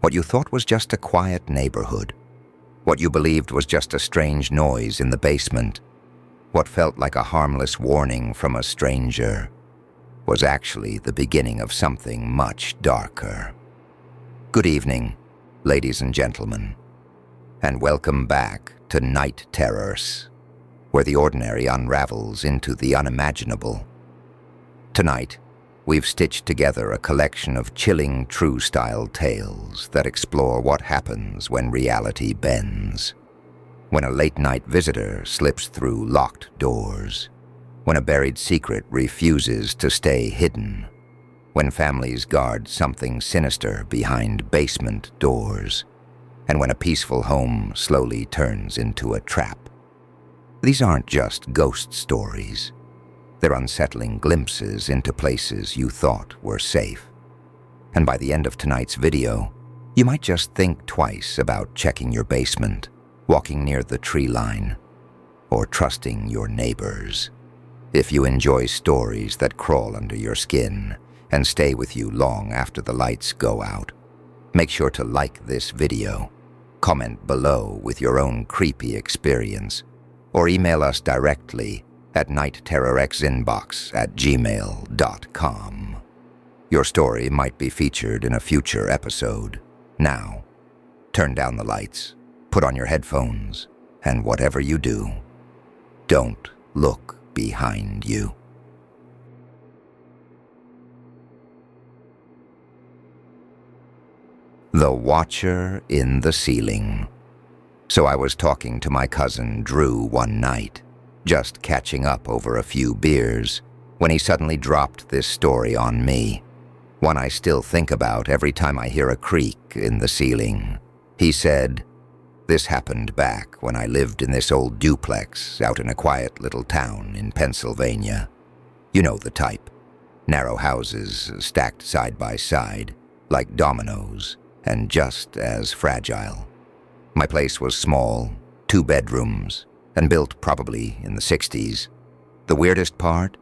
What you thought was just a quiet neighborhood. What you believed was just a strange noise in the basement. What felt like a harmless warning from a stranger was actually the beginning of something much darker. Good evening, ladies and gentlemen, and welcome back to Night Terrors, where the ordinary unravels into the unimaginable. Tonight, we've stitched together a collection of chilling true-style tales that explore what happens when reality bends. When a late-night visitor slips through locked doors. When a buried secret refuses to stay hidden. When families guard something sinister behind basement doors. And when a peaceful home slowly turns into a trap. These aren't just ghost stories. They're unsettling glimpses into places you thought were safe. And by the end of tonight's video, you might just think twice about checking your basement, walking near the tree line, or trusting your neighbors. If you enjoy stories that crawl under your skin and stay with you long after the lights go out, make sure to like this video, comment below with your own creepy experience, or email us directly at nightterrorxinbox@gmail.com. Your story might be featured in a future episode. Now, turn down the lights, put on your headphones, and whatever you do, don't look behind you. The Watcher in the Ceiling. So I was talking to my cousin Drew one night, just catching up over a few beers, when he suddenly dropped this story on me, one I still think about every time I hear a creak in the ceiling. He said, "This happened back when I lived in this old duplex out in a quiet little town in Pennsylvania. You know the type. Narrow houses stacked side by side, like dominoes, and just as fragile. My place was small, 2 bedrooms, and built probably in the 60s. The weirdest part?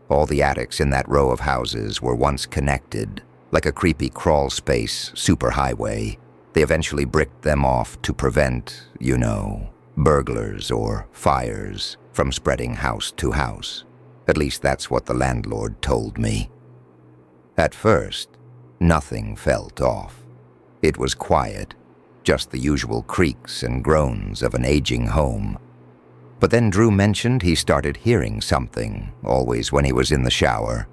All the attics in that row of houses were once connected, like a creepy crawl space superhighway. They eventually bricked them off to prevent, burglars or fires from spreading house to house. At least that's what the landlord told me. At first, nothing felt off. It was quiet, just the usual creaks and groans of an aging home. But then Drew mentioned he started hearing something, always when he was in the shower.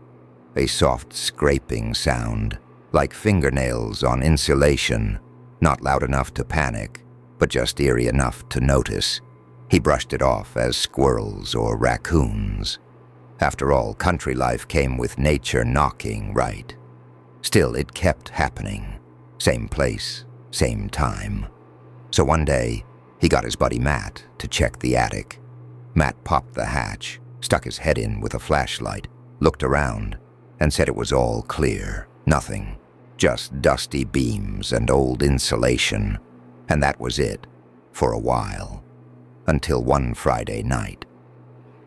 A soft scraping sound, like fingernails on insulation, not loud enough to panic, but just eerie enough to notice. He brushed it off as squirrels or raccoons. After all, country life came with nature knocking, right? Still, it kept happening. Same place, same time. So one day, he got his buddy Matt to check the attic. Matt popped the hatch, stuck his head in with a flashlight, looked around, and said it was all clear. Nothing. Just dusty beams and old insulation. And that was it, for a while. Until one Friday night.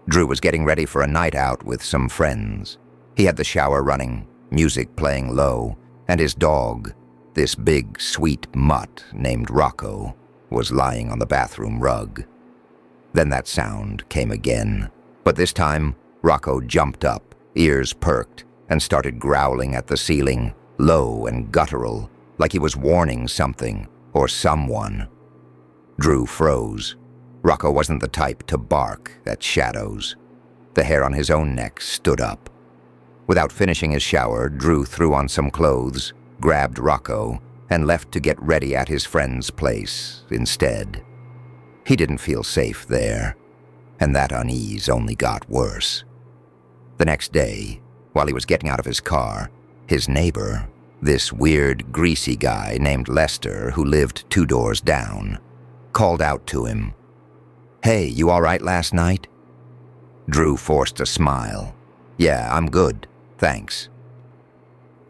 Drew was getting ready for a night out with some friends. He had the shower running, music playing low, and his dog, this big, sweet mutt named Rocco, was lying on the bathroom rug. Then that sound came again, but this time Rocco jumped up, ears perked, and started growling at the ceiling, low and guttural, like he was warning something or someone. Drew froze. Rocco wasn't the type to bark at shadows. The hair on his own neck stood up. Without finishing his shower, Drew threw on some clothes, grabbed Rocco, and left to get ready at his friend's place instead. He didn't feel safe there, and that unease only got worse. The next day, while he was getting out of his car, his neighbor, this weird, greasy guy named Lester who lived 2 doors down, called out to him, "Hey, you all right last night?" Drew forced a smile. "Yeah, I'm good, thanks."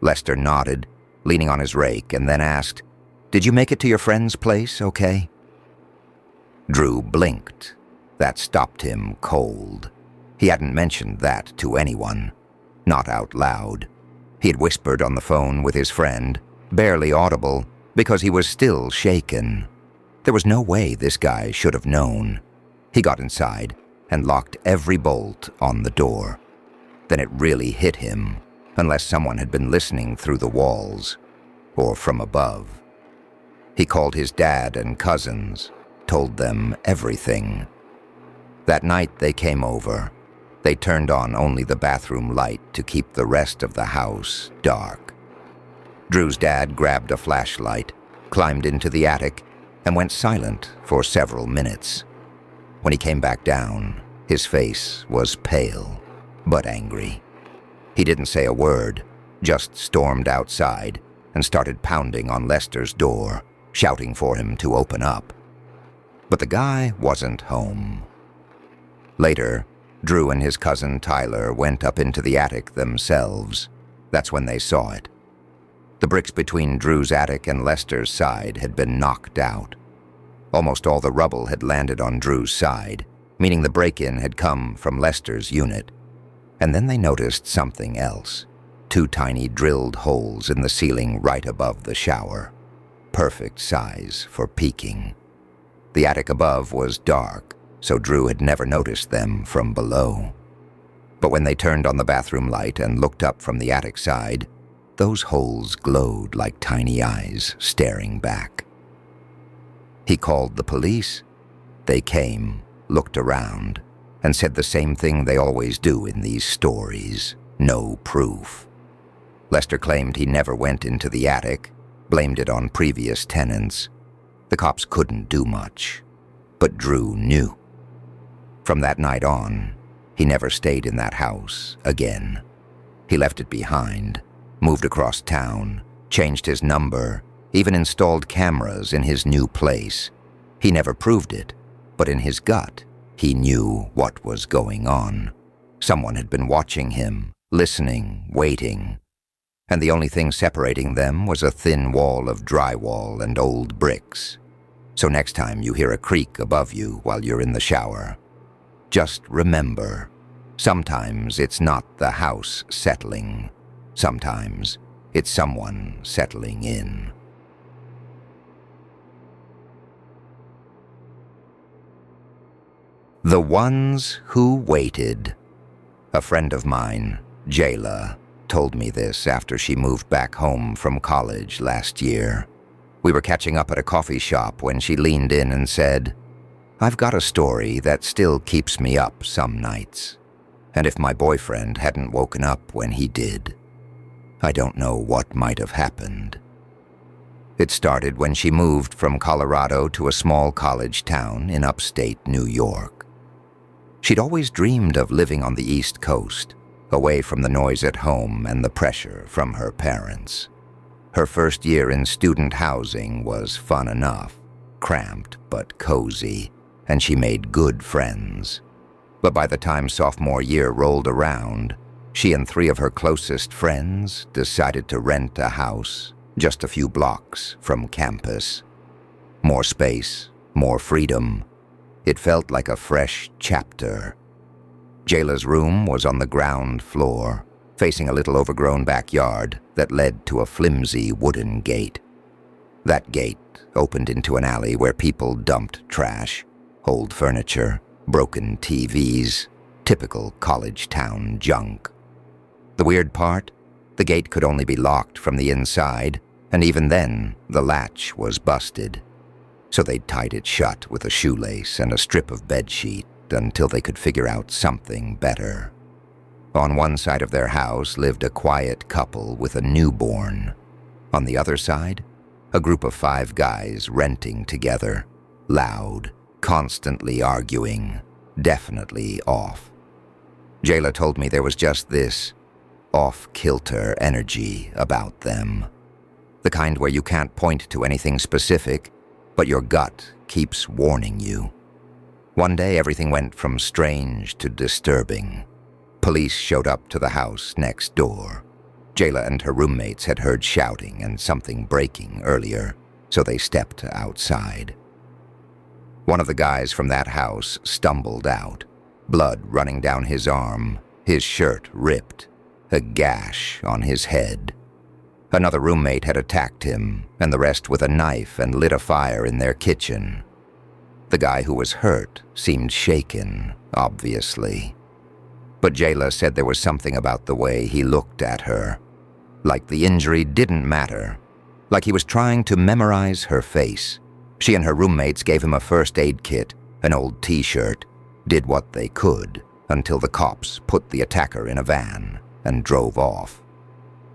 Lester nodded, leaning on his rake, and then asked, "Did you make it to your friend's place okay?" Drew blinked. That stopped him cold. He hadn't mentioned that to anyone, not out loud. He had whispered on the phone with his friend, barely audible, because he was still shaken. There was no way this guy should have known. He got inside and locked every bolt on the door. Then it really hit him, unless someone had been listening through the walls or from above. He called his dad and cousins, told them everything. That night they came over. They turned on only the bathroom light to keep the rest of the house dark. Drew's dad grabbed a flashlight, climbed into the attic, and went silent for several minutes. When he came back down, his face was pale, but angry. He didn't say a word, just stormed outside and started pounding on Lester's door, shouting for him to open up. But the guy wasn't home. Later, Drew and his cousin Tyler went up into the attic themselves. That's when they saw it. The bricks between Drew's attic and Lester's side had been knocked out. Almost all the rubble had landed on Drew's side, meaning the break-in had come from Lester's unit. And then they noticed something else. 2 tiny drilled holes in the ceiling right above the shower. Perfect size for peeking. The attic above was dark, so Drew had never noticed them from below. But when they turned on the bathroom light and looked up from the attic side, those holes glowed like tiny eyes staring back. He called the police. They came, looked around, and said the same thing they always do in these stories: no proof. Lester claimed he never went into the attic, blamed it on previous tenants. The cops couldn't do much, but Drew knew. From that night on, he never stayed in that house again. He left it behind, moved across town, changed his number, even installed cameras in his new place. He never proved it, but in his gut, he knew what was going on. Someone had been watching him, listening, waiting. And the only thing separating them was a thin wall of drywall and old bricks. So next time you hear a creak above you while you're in the shower, just remember, sometimes it's not the house settling. Sometimes it's someone settling in. The Ones Who Waited. A friend of mine, Jayla, told me this after she moved back home from college last year. We were catching up at a coffee shop when she leaned in and said, "I've got a story that still keeps me up some nights. And if my boyfriend hadn't woken up when he did, I don't know what might have happened." It started when she moved from Colorado to a small college town in upstate New York. She'd always dreamed of living on the East Coast, away from the noise at home and the pressure from her parents. Her first year in student housing was fun enough, cramped but cozy, and she made good friends. But by the time sophomore year rolled around, she and 3 of her closest friends decided to rent a house just a few blocks from campus. More space, more freedom. It felt like a fresh chapter. Jayla's room was on the ground floor, facing a little overgrown backyard that led to a flimsy wooden gate. That gate opened into an alley where people dumped trash, old furniture, broken TVs, typical college town junk. The weird part? The gate could only be locked from the inside, and even then, the latch was busted. So they'd tied it shut with a shoelace and a strip of bedsheet until they could figure out something better. On one side of their house lived a quiet couple with a newborn. On the other side, a group of 5 guys renting together, loud, constantly arguing, definitely off. Jayla told me there was just this off-kilter energy about them. The kind where you can't point to anything specific, but your gut keeps warning you. One day everything went from strange to disturbing. Police showed up to the house next door. Jayla and her roommates had heard shouting and something breaking earlier, so they stepped outside. One of the guys from that house stumbled out, blood running down his arm, his shirt ripped, a gash on his head. Another roommate had attacked him, and the rest with a knife and lit a fire in their kitchen. The guy who was hurt seemed shaken, obviously. But Jayla said there was something about the way he looked at her. Like the injury didn't matter. Like he was trying to memorize her face. She and her roommates gave him a first aid kit, an old t-shirt, did what they could until the cops put the attacker in a van and drove off.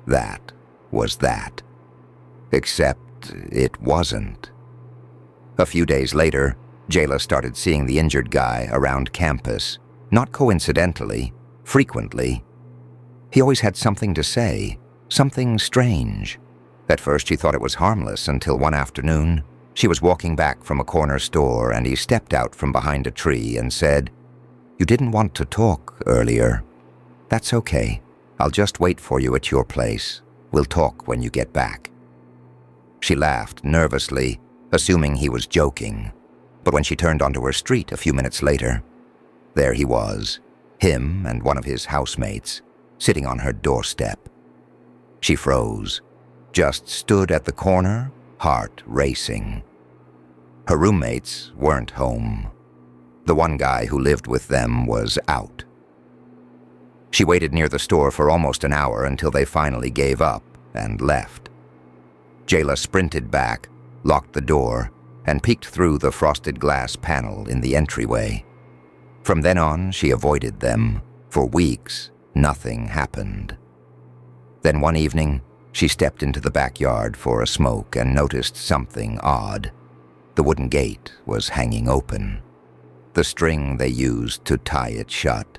That was that. Except it wasn't. A few days later, Jayla started seeing the injured guy around campus, not coincidentally, frequently. He always had something to say, something strange. At first she thought it was harmless until one afternoon, she was walking back from a corner store and he stepped out from behind a tree and said, "You didn't want to talk earlier. That's okay. I'll just wait for you at your place. We'll talk when you get back." She laughed nervously, assuming he was joking. But when she turned onto her street a few minutes later, there he was, him and one of his housemates, sitting on her doorstep. She froze, just stood at the corner, heart racing. Her roommates weren't home. The one guy who lived with them was out. She waited near the store for almost an hour until they finally gave up and left. Jayla sprinted back, locked the door, and peeked through the frosted glass panel in the entryway. From then on, she avoided them. For weeks, nothing happened. Then one evening, she stepped into the backyard for a smoke and noticed something odd. The wooden gate was hanging open. The string they used to tie it shut.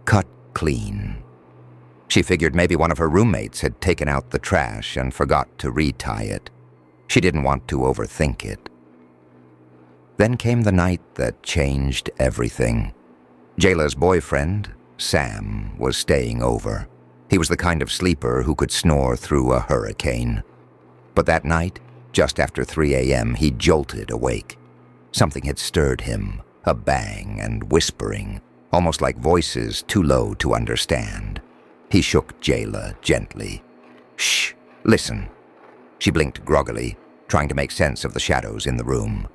Cut clean. She figured maybe one of her roommates had taken out the trash and forgot to retie it. She didn't want to overthink it. Then came the night that changed everything. Jayla's boyfriend, Sam, was staying over. He was the kind of sleeper who could snore through a hurricane. But that night, just after 3 a.m., he jolted awake. Something had stirred him, a bang and whispering, almost like voices too low to understand. He shook Jayla gently. "Shh, listen." She blinked groggily, trying to make sense of the shadows in the room.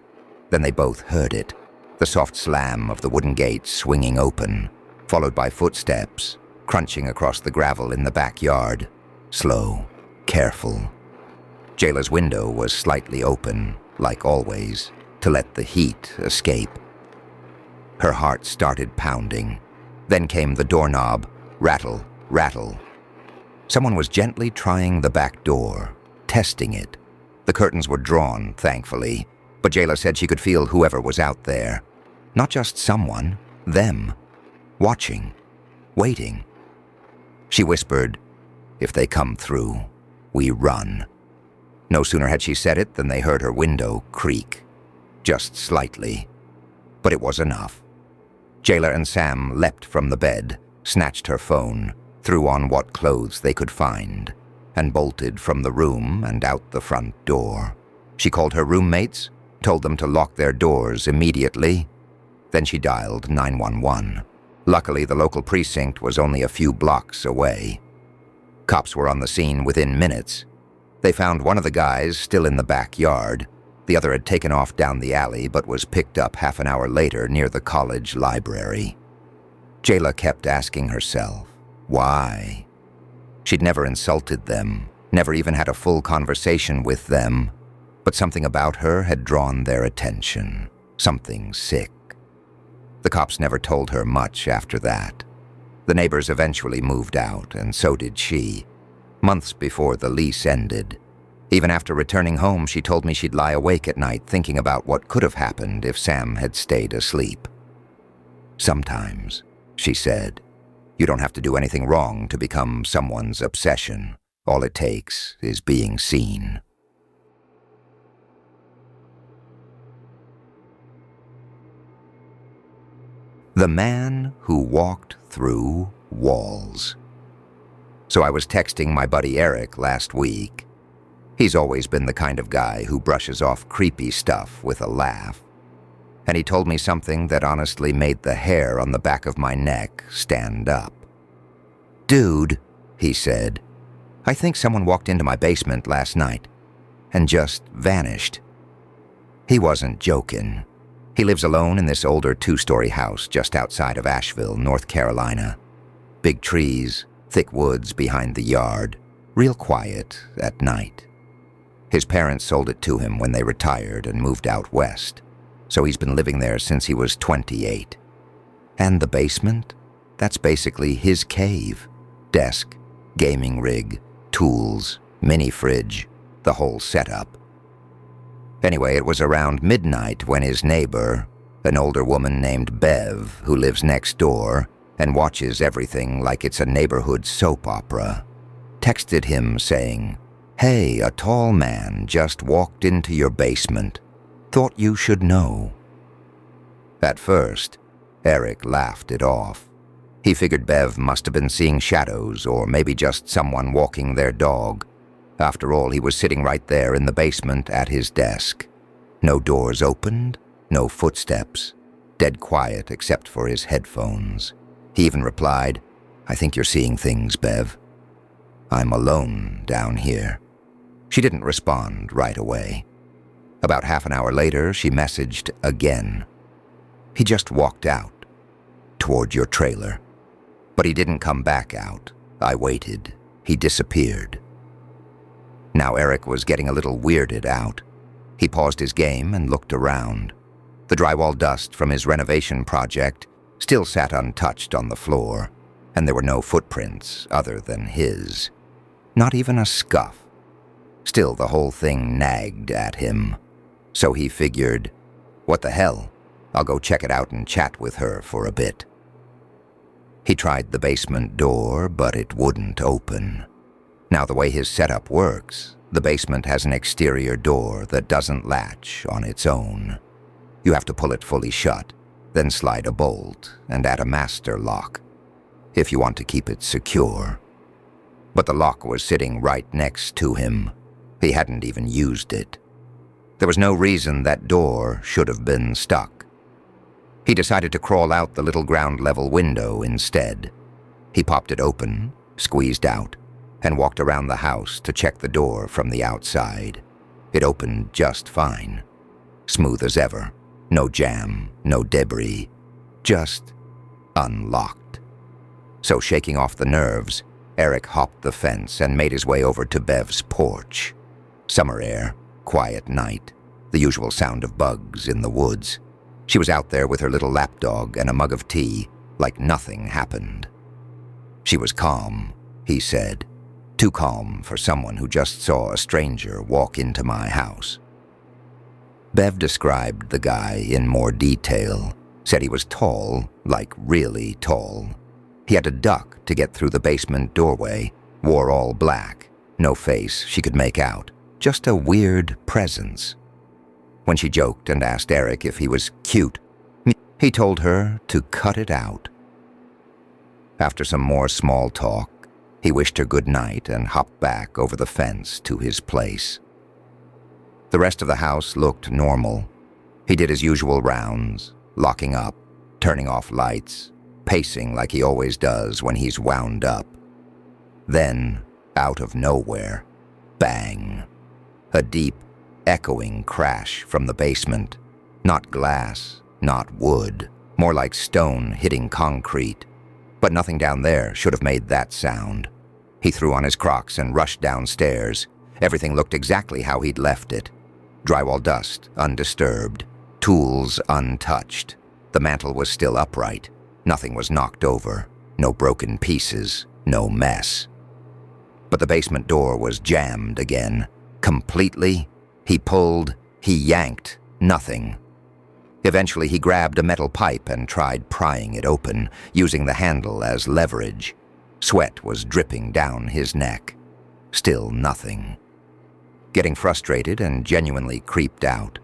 Then they both heard it, the soft slam of the wooden gate swinging open, followed by footsteps, crunching across the gravel in the backyard. Slow, careful. Jayla's window was slightly open, like always, to let the heat escape. Her heart started pounding. Then came the doorknob, rattle, rattle. Someone was gently trying the back door, testing it. The curtains were drawn, thankfully, but Jayla said she could feel whoever was out there. Not just someone, them. Watching, waiting. She whispered, "If they come through, we run." No sooner had she said it than they heard her window creak. Just slightly. But it was enough. Jayla and Sam leapt from the bed, snatched her phone, threw on what clothes they could find, and bolted from the room and out the front door. She called her roommates, told them to lock their doors immediately. Then she dialed 911. Luckily, the local precinct was only a few blocks away. Cops were on the scene within minutes. They found one of the guys still in the backyard. The other had taken off down the alley but was picked up half an hour later near the college library. Jayla kept asking herself, why? She'd never insulted them, never even had a full conversation with them, but something about her had drawn their attention, something sick. The cops never told her much after that. The neighbors eventually moved out, and so did she, months before the lease ended. Even after returning home, she told me she'd lie awake at night thinking about what could have happened if Sam had stayed asleep. "Sometimes," she said, "you don't have to do anything wrong to become someone's obsession. All it takes is being seen." The man who walked through walls. So I was texting my buddy Eric last week. He's always been the kind of guy who brushes off creepy stuff with a laugh. And he told me something that honestly made the hair on the back of my neck stand up. "Dude," he said, I think someone walked into my basement last night and just vanished." He wasn't joking. He lives alone in this older 2-story house just outside of Asheville, North Carolina. Big trees, thick woods behind the yard, real quiet at night. His parents sold it to him when they retired and moved out west, so he's been living there since he was 28. And the basement? That's basically his cave. Desk, gaming rig, tools, mini fridge, the whole setup. Anyway, it was around midnight when his neighbor, an older woman named Bev, who lives next door and watches everything like it's a neighborhood soap opera, texted him saying, "Hey, a tall man just walked into your basement. Thought you should know." At first, Eric laughed it off. He figured Bev must have been seeing shadows or maybe just someone walking their dog. After all, he was sitting right there in the basement at his desk. No doors opened, no footsteps, dead quiet except for his headphones. He even replied, "I think you're seeing things, Bev. I'm alone down here." She didn't respond right away. About half an hour later, she messaged again. "He just walked out, toward your trailer. But he didn't come back out. I waited. He disappeared." Now Eric was getting a little weirded out. He paused his game and looked around. The drywall dust from his renovation project still sat untouched on the floor, and there were no footprints other than his. Not even a scuff. Still, the whole thing nagged at him. So he figured, what the hell? I'll go check it out and chat with her for a bit. He tried the basement door, but it wouldn't open. Now, the way his setup works, the basement has an exterior door that doesn't latch on its own. You have to pull it fully shut, then slide a bolt and add a master lock, if you want to keep it secure. But the lock was sitting right next to him. He hadn't even used it. There was no reason that door should have been stuck. He decided to crawl out the little ground-level window instead. He popped it open, squeezed out, and walked around the house to check the door from the outside. It opened just fine. Smooth as ever. No jam, no debris. Just unlocked. So shaking off the nerves, Eric hopped the fence and made his way over to Bev's porch. Summer air, quiet night, the usual sound of bugs in the woods. She was out there with her little lapdog and a mug of tea, like nothing happened. She was calm, he said. Too calm for someone who just saw a stranger walk into my house. Bev described the guy in more detail, said he was tall, like really tall. He had to duck to get through the basement doorway, wore all black, no face she could make out, just a weird presence. When she joked and asked Eric if he was cute, he told her to cut it out. After some more small talk, he wished her good night and hopped back over the fence to his place. The rest of the house looked normal. He did his usual rounds, locking up, turning off lights, pacing like he always does when he's wound up. Then, out of nowhere, bang. A deep, echoing crash from the basement. Not glass, not wood, more like stone hitting concrete. But nothing down there should have made that sound. He threw on his Crocs and rushed downstairs. Everything looked exactly how he'd left it. Drywall dust, undisturbed. Tools untouched. The mantel was still upright. Nothing was knocked over. No broken pieces. No mess. But the basement door was jammed again. Completely. He pulled. He yanked. Nothing. Eventually, he grabbed a metal pipe and tried prying it open, using the handle as leverage. Sweat was dripping down his neck. Still nothing. Getting frustrated and genuinely creeped out,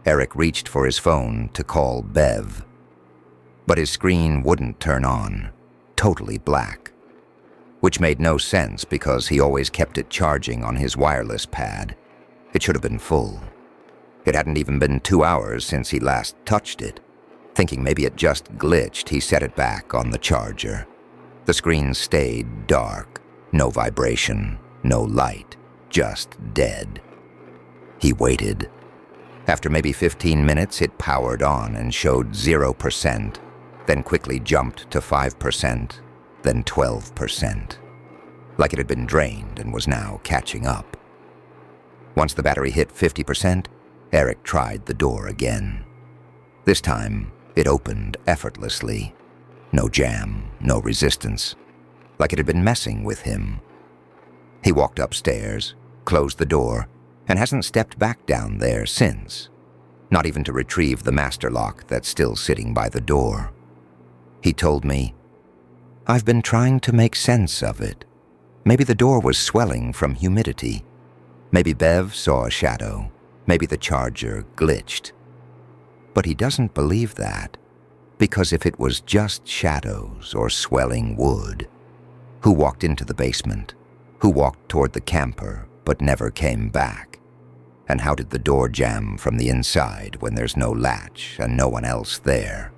Eric reached for his phone to call Bev. But his screen wouldn't turn on. Totally black. Which made no sense because he always kept it charging on his wireless pad. It should have been full. It hadn't even been 2 hours since he last touched it. Thinking maybe it just glitched, he set it back on the charger. The screen stayed dark, no vibration, no light, just dead. He waited. After maybe 15 minutes, it powered on and showed 0%, then quickly jumped to 5%, then 12%. Like it had been drained and was now catching up. Once the battery hit 50%, Eric tried the door again. This time, it opened effortlessly. No jam, no resistance. Like it had been messing with him. He walked upstairs, closed the door, and hasn't stepped back down there since. Not even to retrieve the master lock that's still sitting by the door. He told me, "I've been trying to make sense of it. Maybe the door was swelling from humidity. Maybe Bev saw a shadow. Maybe the charger glitched." But he doesn't believe that, because if it was just shadows or swelling wood, who walked into the basement? Who walked toward the camper but never came back? And how did the door jam from the inside when there's no latch and no one else there?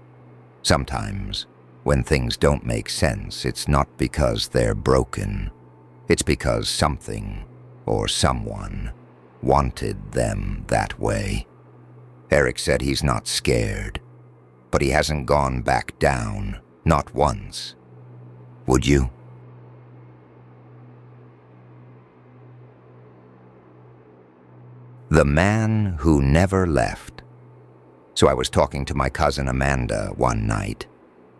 Sometimes, when things don't make sense, it's not because they're broken. It's because something or someone wanted them that way. Eric said he's not scared, but he hasn't gone back down, not once. Would you? The Man Who Never Left. So I was talking to my cousin Amanda one night.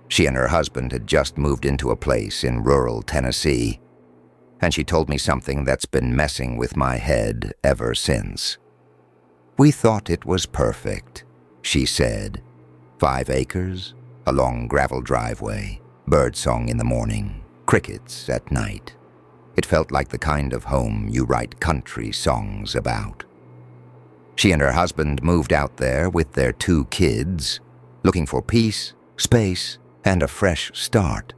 She and her husband had just moved into a place in rural Tennessee, and she told me something that's been messing with my head ever since. "We thought it was perfect," she said. 5 acres, a long gravel driveway, birdsong in the morning, crickets at night. It felt like the kind of home you write country songs about. She and her husband moved out there with their 2 kids, looking for peace, space, and a fresh start.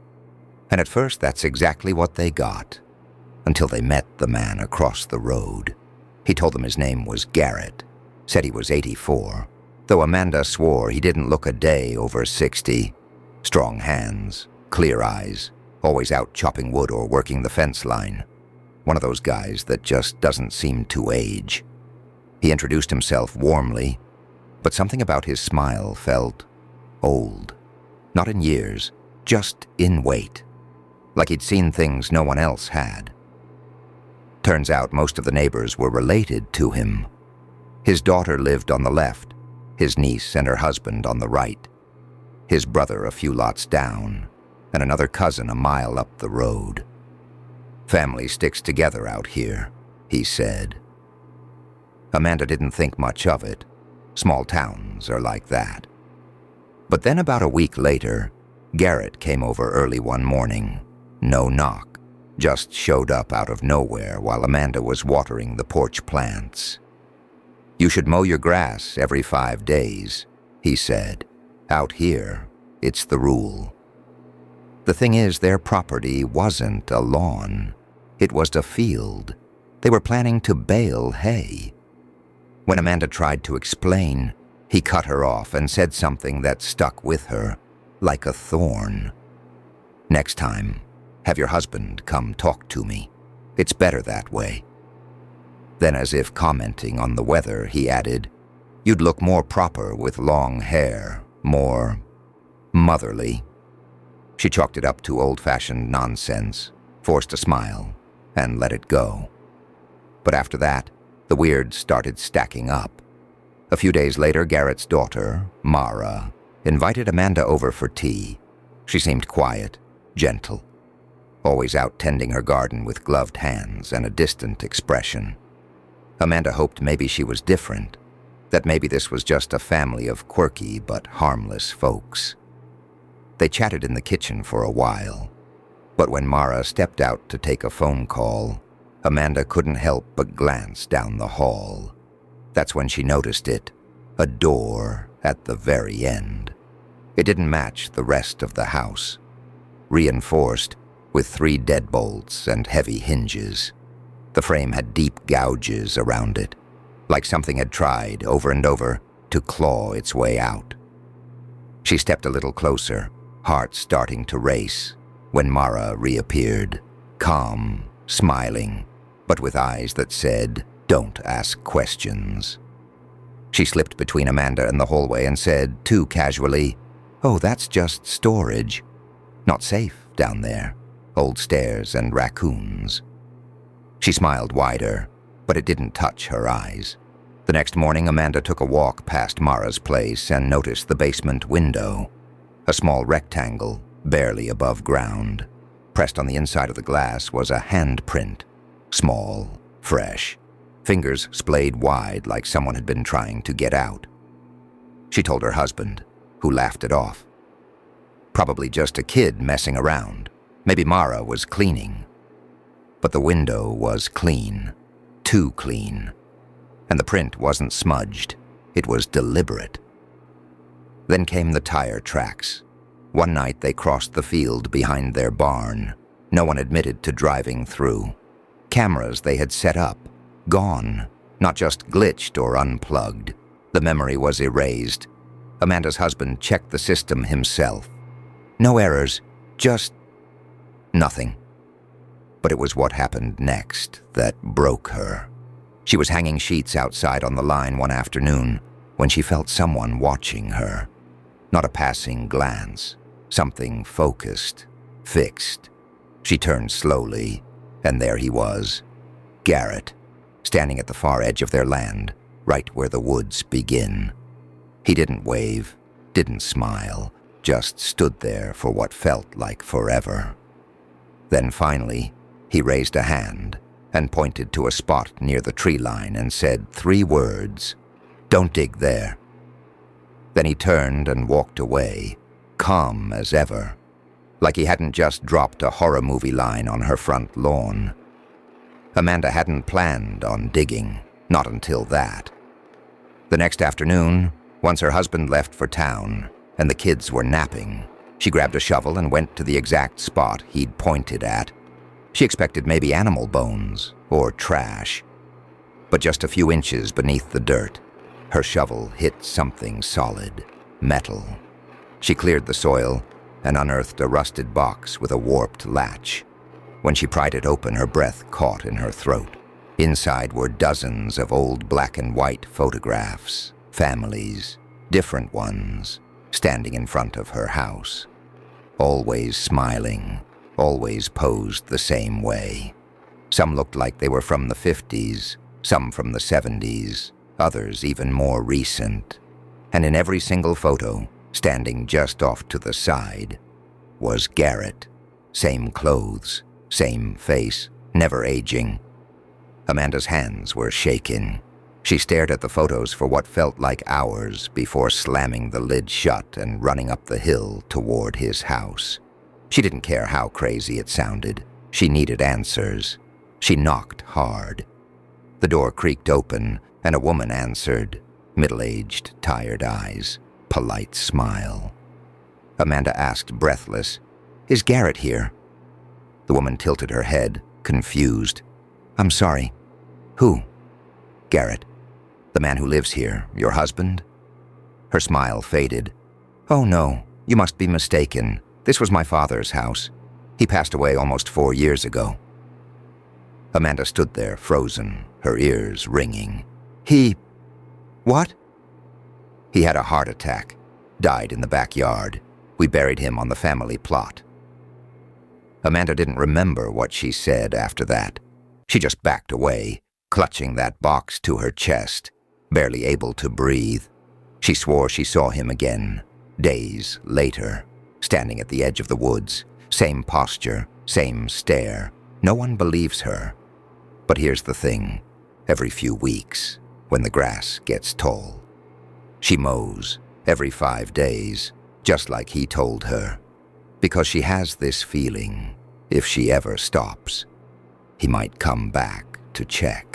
And at first, that's exactly what they got, until they met the man across the road. He told them his name was Garrett, said he was 84, though Amanda swore he didn't look a day over 60. Strong hands, clear eyes, always out chopping wood or working the fence line. One of those guys that just doesn't seem to age. He introduced himself warmly, but something about his smile felt old. Not in years, just in weight. Like he'd seen things no one else had. Turns out most of the neighbors were related to him. His daughter lived on the left, his niece and her husband on the right, his brother a few lots down, and another cousin a mile up the road. Family sticks together out here, he said. Amanda didn't think much of it. Small towns are like that. But then about a week later, Garrett came over early one morning. No knock, just showed up out of nowhere while Amanda was watering the porch plants. "You should mow your grass every 5 days," he said. "Out here, it's the rule." The thing is, their property wasn't a lawn. It was a field. They were planning to bale hay. When Amanda tried to explain, he cut her off and said something that stuck with her, like a thorn. "Next time, have your husband come talk to me. It's better that way." Then, as if commenting on the weather, he added, "You'd look more proper with long hair, more motherly." She chalked it up to old-fashioned nonsense, forced a smile, and let it go. But after that, the weird started stacking up. A few days later, Garrett's daughter, Mara, invited Amanda over for tea. She seemed quiet, gentle, always out tending her garden with gloved hands and a distant expression. Amanda hoped maybe she was different, that maybe this was just a family of quirky but harmless folks. They chatted in the kitchen for a while, but when Mara stepped out to take a phone call, Amanda couldn't help but glance down the hall. That's when she noticed it, a door at the very end. It didn't match the rest of the house, reinforced with 3 deadbolts and heavy hinges. The frame had deep gouges around it, like something had tried over and over to claw its way out. She stepped a little closer, heart starting to race, when Mara reappeared, calm, smiling, but with eyes that said, "Don't ask questions." She slipped between Amanda and the hallway and said, too casually, "Oh, that's just storage. Not safe down there. Old stairs and raccoons." She smiled wider, but it didn't touch her eyes. The next morning, Amanda took a walk past Mara's place and noticed the basement window, a small rectangle, barely above ground. Pressed on the inside of the glass was a handprint, small, fresh, fingers splayed wide like someone had been trying to get out. She told her husband, who laughed it off. Probably just a kid messing around. Maybe Mara was cleaning. But the window was clean, too clean. And the print wasn't smudged. It was deliberate. Then came the tire tracks. One night they crossed the field behind their barn. No one admitted to driving through. Cameras they had set up, gone, not just glitched or unplugged. The memory was erased. Amanda's husband checked the system himself. No errors, just nothing. But it was what happened next that broke her. She was hanging sheets outside on the line one afternoon when she felt someone watching her. Not a passing glance, something focused, fixed. She turned slowly, and there he was, Garrett, standing at the far edge of their land, right where the woods begin. He didn't wave, didn't smile, just stood there for what felt like forever. Then finally, he raised a hand and pointed to a spot near the tree line and said 3 words, "Don't dig there." Then he turned and walked away, calm as ever, like he hadn't just dropped a horror movie line on her front lawn. Amanda hadn't planned on digging, not until that. The next afternoon, once her husband left for town and the kids were napping, she grabbed a shovel and went to the exact spot he'd pointed at. She expected maybe animal bones or trash. But just a few inches beneath the dirt, her shovel hit something solid, metal. She cleared the soil and unearthed a rusted box with a warped latch. When she pried it open, her breath caught in her throat. Inside were dozens of old black and white photographs, families, different ones, standing in front of her house. Always smiling, always posed the same way. Some looked like they were from the 50s, some from the 70s, others even more recent. And in every single photo, standing just off to the side, was Garrett. Same clothes, same face, never aging. Amanda's hands were shaking. She stared at the photos for what felt like hours before slamming the lid shut and running up the hill toward his house. She didn't care how crazy it sounded. She needed answers. She knocked hard. The door creaked open, and a woman answered, middle-aged, tired eyes, polite smile. Amanda asked, breathless, "Is Garrett here?" The woman tilted her head, confused. "I'm sorry. Who?" "Garrett. The man who lives here. Your husband?" Her smile faded. "Oh no, you must be mistaken. This was my father's house. He passed away almost 4 years ago." Amanda stood there, frozen, her ears ringing. What?" "He had a heart attack. Died in the backyard. We buried him on the family plot." Amanda didn't remember what she said after that. She just backed away, clutching that box to her chest, barely able to breathe. She swore she saw him again, days later, standing at the edge of the woods, same posture, same stare. No one believes her. But here's the thing, every few weeks, when the grass gets tall. She mows, every 5 days, just like he told her, because she has this feeling, if she ever stops, he might come back to check.